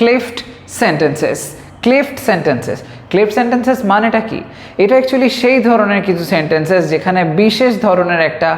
Cleft sentences. Cleft sentences, cleft sentences মানেটা কি? এটা অ্যাকচুয়ালি সেই ধরনের কিছু সেন্টেন্সেস যেখানে বিশেষ ধরনের একটা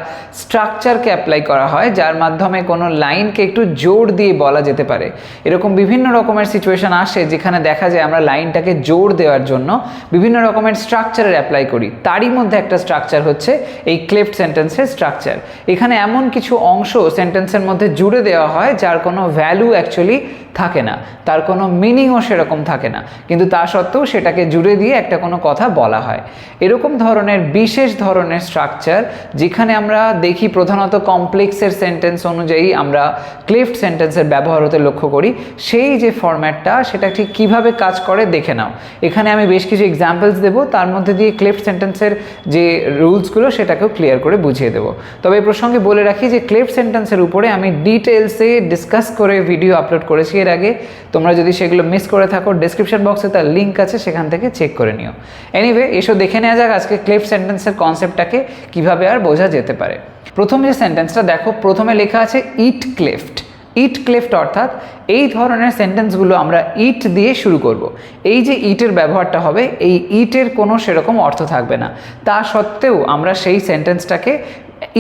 স্ট্রাকচারকে অ্যাপ্লাই করা হয়, যার মাধ্যমে কোনো লাইনকে একটু জোর দিয়ে বলা যেতে পারে। এরকম বিভিন্ন রকমের সিচুয়েশন আসে যেখানে দেখা যায় আমরা লাইনটাকে জোর দেওয়ার জন্য বিভিন্ন রকমের স্ট্রাকচারের অ্যাপ্লাই করি। তারই মধ্যে একটা স্ট্রাকচার হচ্ছে এই ক্লেফট সেন্টেন্সের স্ট্রাকচার। এখানে এমন কিছু অংশ সেন্টেন্সের মধ্যে জুড়ে দেওয়া হয় যার কোনো ভ্যালু অ্যাকচুয়ালি থাকে না, তার কোনো মিনিংও সেরকম থাকে না, কিন্তু তা সত্ত্বেও সেটাকে জুড়ে দিয়ে একটা কোনো কথা বলা হয়। এরকম ধরনের বিশেষ ধরনের স্ট্রাকচার যেখানে আমরা দেখি প্রধানত কমপ্লেক্সের সেন্টেন্স অনুযায়ী আমরা ক্লেফট সেন্টেন্সের ব্যবহার হতে লক্ষ্য করি। সেই যে ফরম্যাটটা সেটা ঠিক কীভাবে কাজ করে দেখে নাও। এখানে আমি বেশ কিছু এক্সাম্পলস দেবো, তার মধ্যে দিয়ে ক্লেফট সেন্টেন্সের যে রুলসগুলো সেটাকেও ক্লিয়ার করে বুঝিয়ে দেবো। তবে এই প্রসঙ্গে বলে রাখি যে ক্লেফট সেন্টেন্সের উপরে আমি ডিটেলসে ডিসকাস করে ভিডিও আপলোড করেছি এর আগে। তোমরা যদি সেগুলো মিস করে থাকো, ডেসক্রিপশন বক্সে তার লিঙ্ক আছে, সেখান থেকে চেক করে নিও। এনিওয়ে, এসো দেখে নেওয়া যাক আজকে ক্লেফট সেন্টেন্সের কনসেপ্টটাকে কীভাবে আর বোঝা যেতে পারে। প্রথম যে সেন্টেন্সটা দেখো, প্রথমে লেখা আছে ইট ক্লেফট। ইট ক্লেফট অর্থাৎ এই ধরনের সেন্টেন্সগুলো আমরা ইট দিয়ে শুরু করব। এই যে ইটের ব্যবহারটা হবে, এই ইটের কোনো সেরকম অর্থ থাকবে না, তা সত্ত্বেও আমরা সেই সেন্টেন্সটাকে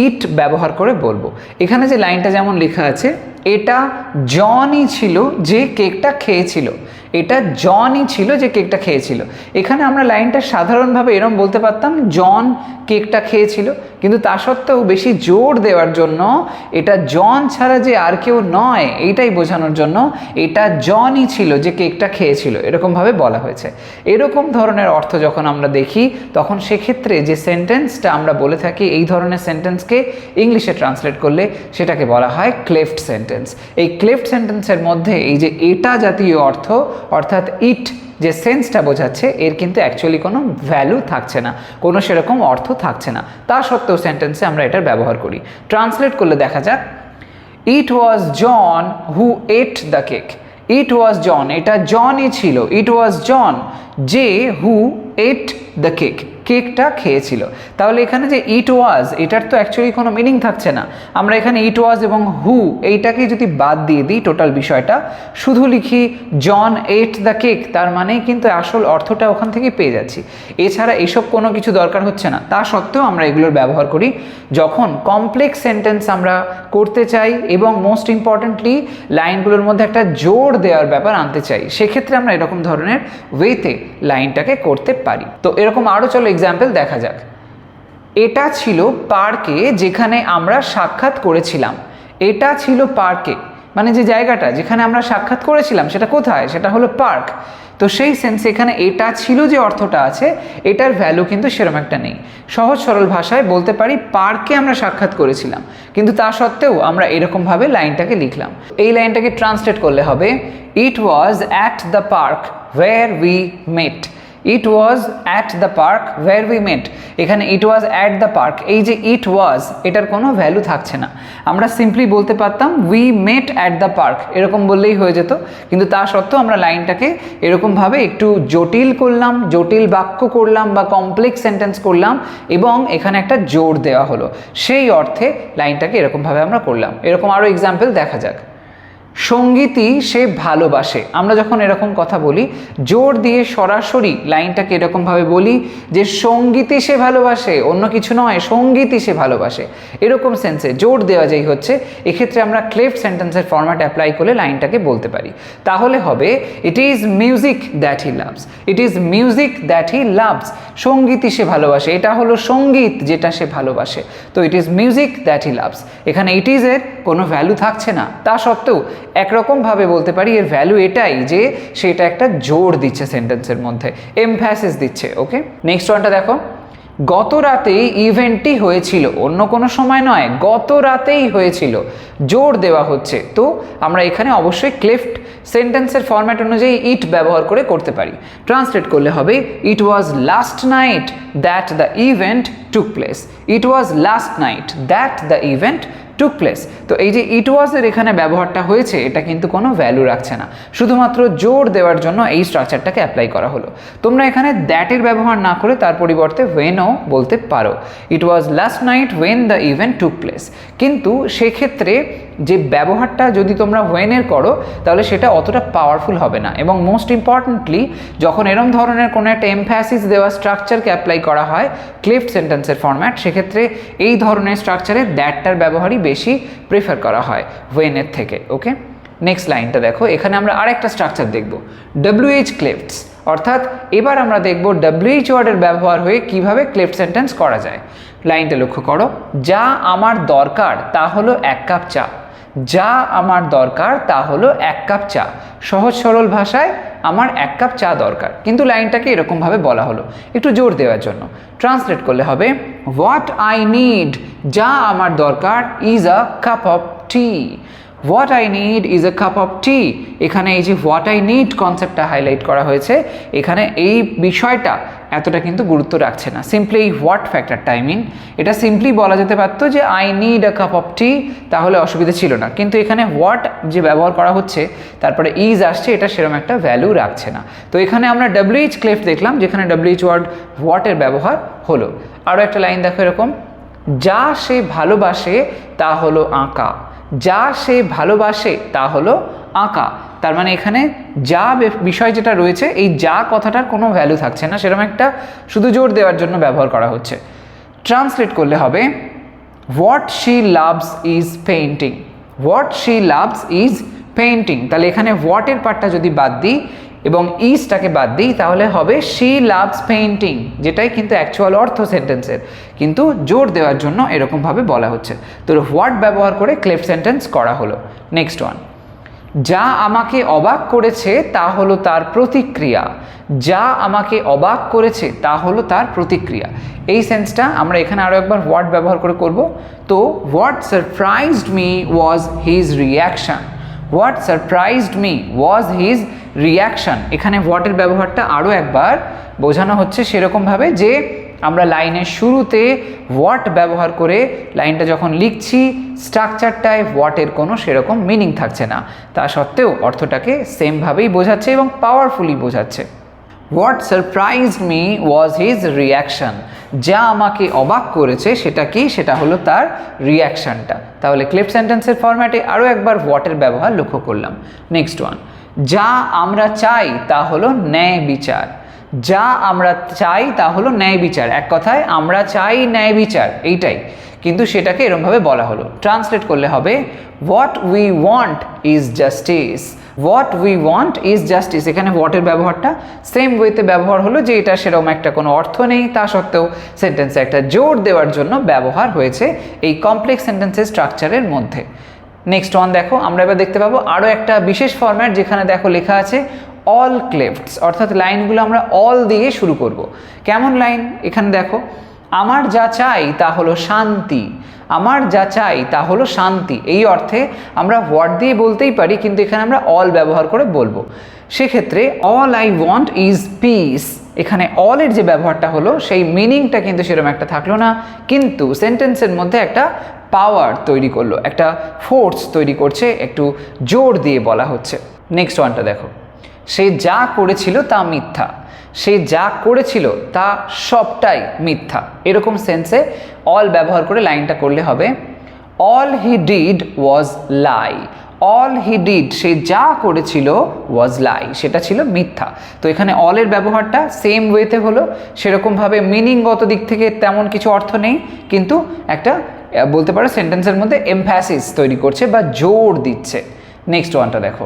ইট ব্যবহার করে বলবো। এখানে যে লাইনটা যেমন লেখা আছে, এটা জনই ছিল যে কেকটা খেয়েছিল। এটা জনই ছিল যে কেকটা খেয়েছিল। এখানে আমরা লাইনটা সাধারণভাবে এরম বলতে পারতাম, জন কেকটা খেয়েছিল, কিন্তু তা সত্ত্বেও বেশি জোর দেওয়ার জন্য এটা জন ছাড়া যে আর কেউ নয় এইটাই বোঝানোর জন্য এটা জনই ছিল যে কেকটা খেয়েছিল এরকমভাবে বলা হয়েছে। এরকম ধরনের অর্থ যখন আমরা দেখি তখন সেক্ষেত্রে যে সেন্টেন্সটা আমরা বলে থাকি, এই ধরনের সেন্টেন্সকে ইংলিশে ট্রান্সলেট করলে সেটাকে বলা হয় ক্লেফট সেন্টেন্স। এই ক্লেফট সেন্টেন্সের মধ্যে এই যে এটা জাতীয় অর্থ অর্থাৎ ইট যে সেন্সটা বোঝাচ্ছে, এর কিন্তু অ্যাকচুয়ালি কোনো ভ্যালু থাকছে না, কোনো সেরকম অর্থ থাকছে না। তা সত্ত্বেও সেন্টেন্সে আমরা এটার ব্যবহার করি। ট্রান্সলেট করলে দেখা যাক, ইট ওয়াজ জন হু এট দ্য কেক। ইট ওয়াজ জন, এটা জনই ছিল। ইট ওয়াজ জন যে হু এট দ্য কেক, কেকটা খেয়েছিল। তাহলে এখানে যে ইট ওয়াজ, এটার তো অ্যাকচুয়ালি কোনো মিনিং থাকছে না। আমরা এখানে ইট ওয়াজ এবং হু এইটাকে যদি বাদ দিয়ে দিই টোটাল বিষয়টা, শুধু লিখি জন এট দ্য কেক, তার মানেই কিন্তু আসল অর্থটা ওখান থেকে পেয়ে যাচ্ছি। এছাড়া এসব কোনো কিছু দরকার হচ্ছে না। তা সত্ত্বেও আমরা এগুলোর ব্যবহার করি যখন কমপ্লেক্স সেন্টেন্স আমরা করতে চাই এবং মোস্ট ইম্পর্টেন্টলি লাইনগুলোর মধ্যে একটা জোর দেওয়ার ব্যাপার আনতে চাই। সেক্ষেত্রে আমরা এরকম ধরনের ওয়েতে লাইনটাকে করতে পারি। তো এরকম আরও চলো এক্সাম্পল দেখা যাক। এটা ছিল পার্কে যেখানে আমরা সাক্ষাৎ করেছিলাম। এটা ছিল পার্কে মানে যে জায়গাটা যেখানে আমরা সাক্ষাৎ করেছিলাম সেটা কোথায়? সেটা হলো পার্ক। তো সেই সেন্সে এখানে এটা ছিল যে অর্থটা আছে, এটার ভ্যালু কিন্তু সেরকম একটা নেই। সহজ সরল ভাষায় বলতে পারি পার্কে আমরা সাক্ষাৎ করেছিলাম, কিন্তু তা সত্ত্বেও আমরা এরকমভাবে লাইনটাকে লিখলাম। এই লাইনটাকে ট্রান্সলেট করলে হবে, it was at the park where we met. It was at the park where we met. এখানে it was at the park, এই যে ইট ওয়াজ এটার কোনো ভ্যালু থাকছে না। আমরা সিম্পলি বলতে পারতাম we mate at the park, এরকম বললেই হয়ে যেত। কিন্তু তা সত্ত্বেও আমরা লাইনটাকে এরকমভাবে একটু জটিল করলাম, জটিল বাক্য করলাম বা কমপ্লেক্স সেন্টেন্স করলাম এবং এখানে একটা জোর দেওয়া হলো। সেই অর্থে লাইনটাকে এরকমভাবে আমরা করলাম। এরকম আরও এক্সাম্পল দেখা যাক। সঙ্গীতই সে ভালোবাসে। আমরা যখন এরকম কথা বলি জোর দিয়ে সরাসরি লাইনটাকে এরকমভাবে বলি যে সঙ্গীতই সে ভালোবাসে, অন্য কিছু নয়, সঙ্গীতই সে ভালোবাসে। এরকম সেন্সে জোর দেওয়া যেই হচ্ছে, এক্ষেত্রে আমরা ক্লেফট সেন্টেন্সের ফরম্যাট অ্যাপ্লাই করে লাইনটাকে বলতে পারি। তাহলে হবে, it is music that he loves. It is music that he loves. সঙ্গীতই সে ভালোবাসে, এটা হলো সঙ্গীত যেটা সে ভালোবাসে। তো it is music that he loves. এখানে ইট ইজের কোনো ভ্যালু থাকছে না, তা সত্ত্বেও একরকমভাবে বলতে পারি এর ভ্যালু এটাই যে সেটা একটা জোর দিচ্ছে সেন্টেন্সের মধ্যে, এমফ্যাসিস দিচ্ছে। ওকে, নেক্সট ওয়ানটা দেখো। গত রাতেই ইভেন্টটি হয়েছিল, অন্য কোনো সময় নয়, গত রাতেই হয়েছিল, জোর দেওয়া হচ্ছে। তো আমরা এখানে অবশ্যই ক্লেফট সেন্টেন্সের ফরম্যাট অনুযায়ী ইট ব্যবহার করে করতে পারি। ট্রান্সলেট করলে হবে, it was last night that the event took place. It was last night that the event took place. তো এই যে ইট ওয়াজের এখানে ব্যবহারটা হয়েছে এটা কিন্তু কোনো ভ্যালু রাখছে না, শুধুমাত্র জোর দেওয়ার জন্য এই স্ট্রাকচারটাকে অ্যাপ্লাই করা হলো। তোমরা এখানে দ্যাটের ব্যবহার না করে তার পরিবর্তে ওয়েনও বলতে পারো। It was last night when the event took place. কিন্তু সেক্ষেত্রে যে ব্যবহারটা যদি তোমরা ওয়েনের করো তাহলে সেটা অতটা পাওয়ারফুল হবে না, এবং মোস্ট ইম্পর্টেন্টলি যখন এরম ধরনের কোনো একটা এমফ্যাসিস দেওয়া স্ট্রাকচারকে অ্যাপ্লাই করা হয় ক্লিফড সেন্টেন্সের ফরম্যাট, সেক্ষেত্রে এই ধরনের স্ট্রাকচারে দ্যাটটার ব্যবহারই বেশি প্রেফার করা হয় ওয়েনের থেকে। ওকে, নেক্সট লাইনটা দেখো, এখানে আমরা আরেকটা স্ট্রাকচার দেখব, WH ক্লিফটস। অর্থাৎ এবার আমরা দেখব WH ওয়ার্ডের ব্যবহার হয়ে কিভাবে ক্লিফড সেন্টেন্স করা যায়। লাইনটা লক্ষ্য করো, যা আমার দরকার তা হলো 1 কাপ চা। যা আমার দরকার তা হলো 1 কাপ চা। সহজ সরল ভাষায় আমার 1 কাপ চা দরকার, কিন্তু লাইনটাকে এরকমভাবে বলা হলো একটু জোর দেওয়ার জন্য। ট্রান্সলেট করলে হবে হোয়াট আই নিড, যা আমার দরকার, is a cup of tea. What I need is a cup of tea. এখানে এই যে হোয়াট আই নিড কনসেপ্টটা হাইলাইট করা হয়েছে, এখানে এই বিষয়টা এতটা কিন্তু গুরুত্ব রাখছে না, সিম্পলি এই হোয়াট ফ্যাক্টরটা আই মিন, এটা সিম্পলি বলা যেতে পারতো যে I need a cup of tea, তাহলে অসুবিধা ছিল না, কিন্তু এখানে হোয়াট যে ব্যবহার করা হচ্ছে তারপরে ইজ আসছে, এটা সেরকম একটা ভ্যালু রাখছে না। তো এখানে আমরা WH ক্লিফট দেখলাম যেখানে WH ওয়ার্ড হোয়াটের ব্যবহার হলো। আরও একটা লাইন দেখো এরকম, যা সে ভালোবাসে তা হলো আঁকা। যা সে ভালোবাসে তা হলো আঁকা। তার মানে এখানে যা বিষয় যেটা রয়েছে এই যা কথাটার কোনো ভ্যালু থাকছে না, সেরকম একটা শুধু জোর দেওয়ার জন্য ব্যবহার করা হচ্ছে। ট্রান্সলেট করলে হবে what she loves is painting. What she loves is painting. তাহলে এখানে হোয়াটের পার্টটা যদি বাদ দিই এবং ইজটাকে বাদ দিই তাহলে হবে শি লাভস পেইন্টিং, যেটাই কিন্তু অ্যাকচুয়াল অর্থ সেন্টেন্সের, কিন্তু জোর দেওয়ার জন্য এরকমভাবে বলা হচ্ছে। তো হোয়াট ব্যবহার করে ক্লিফড সেন্টেন্স করা হলো। নেক্সট ওয়ান, যা আমাকে অবাক করেছে তা হলো তার প্রতিক্রিয়া। যা আমাকে অবাক করেছে তা হলো তার প্রতিক্রিয়া। এই সেন্সটা আমরা এখানে আরও একবার হোয়াট ব্যবহার করে করব। তো what surprised me was his reaction. What surprised me was his reaction. এখানে হোয়াটের ব্যবহারটা আরও একবার বোঝানো হচ্ছে সেরকমভাবে যে আমরা লাইনের শুরুতে হোয়াট ব্যবহার করে লাইনটা যখন লিখছি স্ট্রাকচারটায় হোয়াটের কোনো সেরকম মিনিং থাকছে না, তা সত্ত্বেও অর্থটাকে সেমভাবেই বোঝাচ্ছে এবং পাওয়ারফুলি বোঝাচ্ছে। What surprised me was his reaction. যা আমাকে অবাক করেছে সেটা কি, সেটা হলো তার রিয়াকশানটা। তাহলে ক্লিফড সেন্টেন্সের ফরম্যাটে আরও একবার হোয়াটের ব্যবহার লক্ষ্য করলাম। নেক্সট ওয়ান, যা আমরা চাই তা হলো ন্যায় বিচার। যা আমরা চাই তা হলো ন্যায় বিচার। এক কথায় আমরা চাই ন্যায় বিচার, এইটাই, কিন্তু সেটাকে এরমভাবে বলা হলো। ট্রান্সলেট করলে হবে what we want is justice. What we want is justice. এখানে হোয়াটের ব্যবহারটা সেম ওয়েতে ব্যবহার হলো যে এটা সেরকম একটা কোনো অর্থ নেই, তা সত্ত্বেও সেন্টেন্সে একটা জোর দেওয়ার জন্য ব্যবহার হয়েছে এই কমপ্লেক্স সেন্টেন্সের স্ট্রাকচারের মধ্যে। নেক্সট ওয়ান দেখো, আমরা এবার দেখতে পাবো আরও একটা বিশেষ ফরম্যাট যেখানে দেখো লেখা আছে অল ক্লিফটস, অর্থাৎ লাইনগুলো আমরা অল দিয়ে শুরু করব। কেমন লাইন এখানে দেখো, আমার যা চাই তা হলো শান্তি। আমার যা চাই তা হলো শান্তি, এই অর্থে আমরা হোয়াট দিয়ে বলতেই পারি, কিন্তু এখানে আমরা অল ব্যবহার করে বলবো। সেক্ষেত্রে all I want is piece. এখানে অলের যে ব্যবহারটা হলো সেই মিনিংটা কিন্তু সেরকম একটা থাকলো না, কিন্তু সেন্টেন্সের মধ্যে একটা পাওয়ার তৈরি করলো, একটা ফোর্স তৈরি করছে, একটু জোর দিয়ে বলা হচ্ছে। নেক্সট ওয়ানটা দেখো, সে যা করেছিল তা মিথ্যা। সে যা করেছিল তা সবটাই মিথ্যা। এরকম সেন্সে অল ব্যবহার করে লাইনটা করলে হবে all he did was lie. All he did, সে যা করেছিল, ওয়াজ লাই, সেটা ছিল মিথ্যা। তো এখানে অলের ব্যবহারটা সেম ওয়েতে হলো, সেরকমভাবে মিনিংগত দিক থেকে তেমন কিছু অর্থ নেই, কিন্তু একটা বলতে পারো সেন্টেন্সের মধ্যে এমফ্যাসিস তৈরি করছে বা জোর দিচ্ছে। নেক্সট ওয়ানটা দেখো,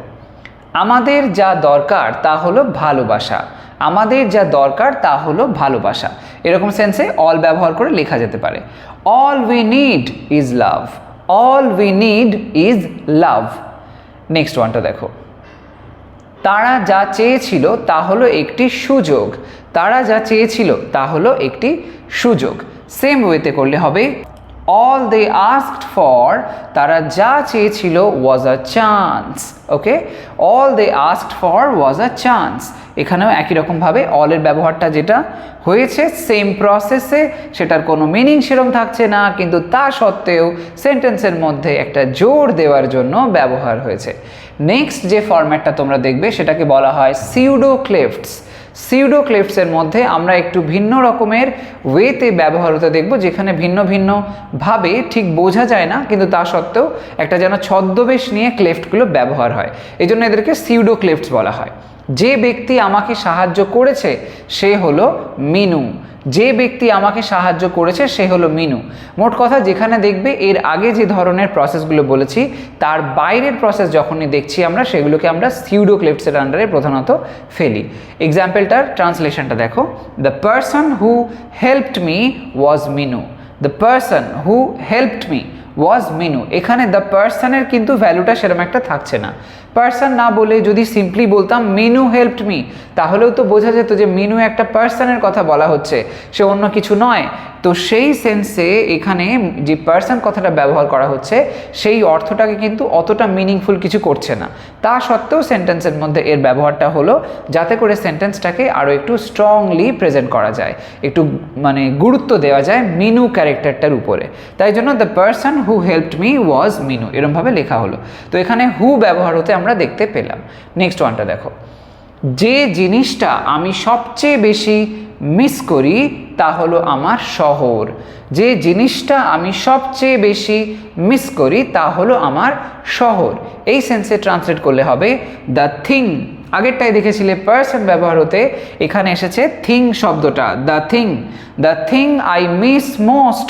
আমাদের যা দরকার তা হলো ভালোবাসা। আমাদের যা দরকার তা হলো ভালোবাসা। এরকম সেন্সে অল ব্যবহার করে লেখা যেতে পারে all we need is love. All we need is love. Next ওয়ানটা দেখো, তারা যা চেয়েছিল তা হলো একটি সুযোগ। তারা যা চেয়েছিল তা হলো একটি সুযোগ। সেম ওয়েতে করলে হবে অল দে আস্কড ফর, তারা যা চেয়েছিল was a chance. Okay, all they asked for was a chance. এখানেও একই রকমভাবে অলের ব্যবহারটা যেটা হয়েছে সেম প্রসেসে, সেটার কোনো মিনিং সেরকম থাকছে না, কিন্তু তা সত্ত্বেও সেন্টেন্সের মধ্যে একটা জোর দেওয়ার জন্য ব্যবহার হয়েছে। নেক্সট যে ফরম্যাটটা তোমরা দেখবে সেটাকে বলা হয় সিউডো ক্লেফটস। সিউডো ক্লেফটসের মধ্যে আমরা একটু ভিন্ন রকমের ওয়েতে ব্যবহার হতে দেখব, যেখানে ভিন্ন ভিন্ন ভাবে ঠিক বোঝা যায় না, কিন্তু তা সত্ত্বেও একটা যেন ছদ্মবেশ নিয়ে ক্লেফটগুলো ব্যবহার হয়। এই জন্য এদেরকে সিউডো ক্লেফটস বলা হয়। যে ব্যক্তি আমাকে সাহায্য করেছে সে হলো মিনু। যে ব্যক্তি আমাকে সাহায্য করেছে সে হলো মিনু। মোট কথা যেখানে দেখবে এর আগে যে ধরনের প্রসেসগুলো বলেছি তার বাইরের প্রসেস যখনই দেখছি আমরা, সেগুলোকে আমরা সিউডো ক্লেফটসের আন্ডারে প্রধানত ফেলি। এক্সাম্পলটার ট্রান্সলেশনটা দেখো, the person who helped me was Minu. The person who helped me was Minu. এখানে দ্য পারসনের কিন্তু ভ্যালুটা সেরকম একটা থাকছে না। পারসন না বলে যদি সিম্পলি বলতাম মিনু হেল্পড মি, তাহলেও তো বোঝা যেত যে মিনু একটা পারসনের কথা বলা হচ্ছে, সে অন্য কিছু নয়। তো সেই সেন্সে এখানে যে পারসন কথাটা ব্যবহার করা হচ্ছে সেই অর্থটাকে কিন্তু অতটা মিনিংফুল কিছু করছে না। তা সত্ত্বেও সেন্টেন্সের মধ্যে এর ব্যবহারটা হলো যাতে করে সেন্টেন্সটাকে আরও একটু স্ট্রংলি প্রেজেন্ট করা যায়, একটু মানে গুরুত্ব দেওয়া যায় মিনু ক্যারেক্টারটার উপরে। তাই জন্য the person who helped me was Minu এরমভাবে লেখা হলো। তো এখানে হু ব্যবহার হতে আমরা দেখতে পেলাম। নেক্সট ওয়ানটা দেখো, যে জিনিসটা আমি সবচেয়ে বেশি মিস করি তা হলো আমার শহর। যে জিনিসটা আমি সবচেয়ে বেশি মিস করি তা হলো আমার শহর। এই সেন্সে ট্রান্সলেট করলে হবে দ্য থিং। আগেরটাই দেখেছিলে পারসন ব্যবহার হতে, এখানে এসেছে থিং শব্দটা, the thing. The thing I miss most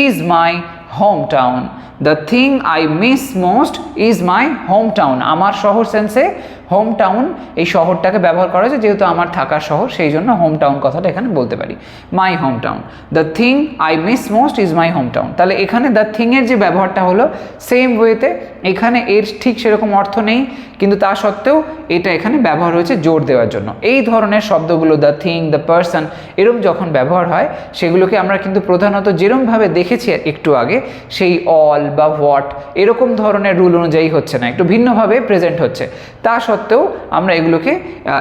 is my home town. The thing I miss most is my home town. আমার শহর সেন্সে হোম টাউন এই শহরটাকে ব্যবহার করা হয়েছে, যেহেতু আমার থাকার শহর সেই জন্য হোম টাউন কথাটা এখানে বলতে পারি, my home town. The thing I miss most is my home town. তাহলে এখানে দ্য থিংয়ের যে ব্যবহারটা হলো সেম ওয়েতে, এখানে এর ঠিক সেরকম অর্থ নেই, কিন্তু তা সত্ত্বেও এটা এখানে ব্যবহার হয়েছে জোর দেওয়ার জন্য। এই ধরনের শব্দগুলো দ্য থিং, দ্য পারসন এরম যখন ব্যবহার হয় সেগুলোকে আমরা কিন্তু প্রধানত যেরমভাবে দেখেছি একটু আগে, সেই অল বা হোয়াট এরকম ধরনের রুল অনুযায়ী হচ্ছে না, একটু ভিন্নভাবে প্রেজেন্ট হচ্ছে। তা সত্ত্বেও আমরা এগুলোকে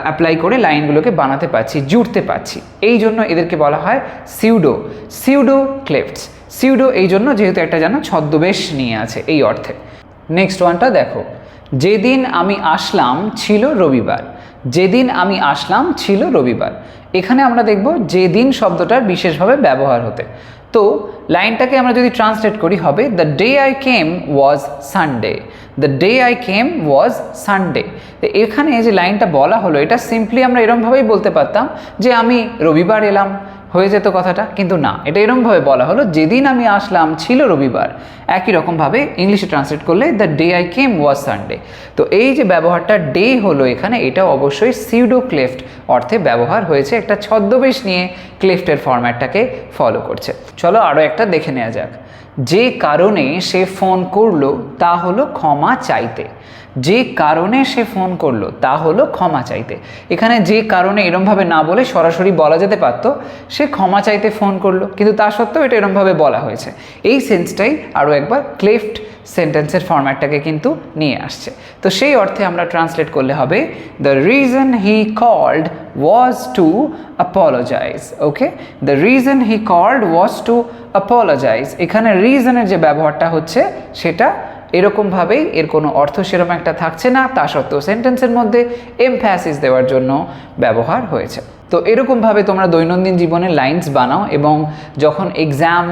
অ্যাপ্লাই করে লাইনগুলোকে বানাতে পারছি, জুড়তে পারছি। এই জন্য এদেরকে বলা হয় সিউডো ক্লেফটস। সিউডো এই জন্য যেহেতু একটা যেন ছদ্মবেশ নিয়ে আছে এই অর্থে। নেক্সট ওয়ানটা দেখো, যেদিন আমি আসলাম ছিল রবিবার। যেদিন আমি আসলাম ছিল রবিবার। এখানে আমরা দেখব যেদিন শব্দটার বিশেষভাবে ব্যবহার হতে। তো লাইনটাকে আমরা যদি ট্রান্সলেট করি হবে the day I came was Sunday. The day I came was Sunday. তো এখানে যে লাইনটা বলা হলো এটা সিম্পলি আমরা এরমভাবেই বলতে পারতাম যে আমি রবিবার এলাম, হয়ে যেত কথাটা, কিন্তু না, এটা এরমভাবে বলা হলো যেদিন আমি আসলাম ছিল রবিবার। একই রকমভাবে ইংলিশে ট্রান্সলেট করলে the day I came was Sunday. তো এই যে ব্যবহারটা ডে হলো এখানে, এটা অবশ্যই সিউডো ক্লেফট অর্থে ব্যবহার হয়েছে, একটা ছদ্মবেশ নিয়ে ক্লেফটের ফরম্যাটটাকে ফলো করছে। চলো আরও একটা দেখে নেওয়া যাক। যে কারণে সে ফোন করলো তা হলো ক্ষমা চাইতে। যে কারণে সে ফোন করলো তা হলো ক্ষমা চাইতে। এখানে যে কারণে এরমভাবে না বলে সরাসরি বলা যেতে পারতো সে ক্ষমা চাইতে ফোন করলো, কিন্তু তা সত্ত্বেও এটা এরমভাবে বলা হয়েছে। এই সেন্সটাই আরও একবার ক্লেফট সেন্টেন্সের ফরম্যাটটাকে কিন্তু নিয়ে আসছে। তো সেই অর্থে আমরা ট্রান্সলেট করলে হবে the reason he called was to apologise. Okay, the reason he called was to apologise. এখানে রিজনের যে ব্যবহারটা হচ্ছে সেটা এরকমভাবেই, এর কোনো অর্থ সেরকম একটা থাকছে না, তা সত্ত্বেও সেন্টেন্সের মধ্যে এমফ্যাসিস দেওয়ার জন্য ব্যবহার হয়েছে। তো এরকমভাবে তোমরা দৈনন্দিন জীবনে লাইন্স বানাও, এবং যখন এক্সাম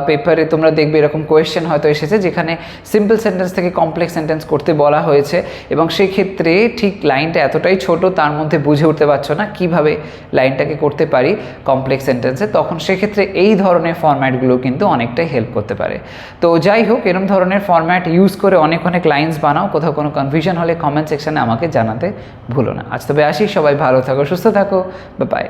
পেপারে তোমরা দেখবে এরকম কোয়েশ্চেন হয়তো এসেছে যেখানে সিম্পল সেন্টেন্স থেকে কমপ্লেক্স সেন্টেন্স করতে বলা হয়েছে, এবং সেক্ষেত্রে ঠিক লাইনটা এতটাই ছোট তার মধ্যে বুঝে উঠতে পারছো না কিভাবে লাইনটাকে করতে পারি কমপ্লেক্স সেন্টেন্সে, তখন সেক্ষেত্রে এই ধরনের ফরম্যাটগুলো কিন্তু অনেকটাই হেল্প করতে পারে। তো যাই হোক, এরকম ধরনের ফরম্যাট ইউজ করে অনেক লাইন্স বানাও। কোথাও কোনো কনফিউশন হলে কমেন্ট সেকশনে আমাকে জানাতে ভুলো না। আজ তবে আসি, সবাই ভালো থাকো, সুস্থ থাকো, বাই।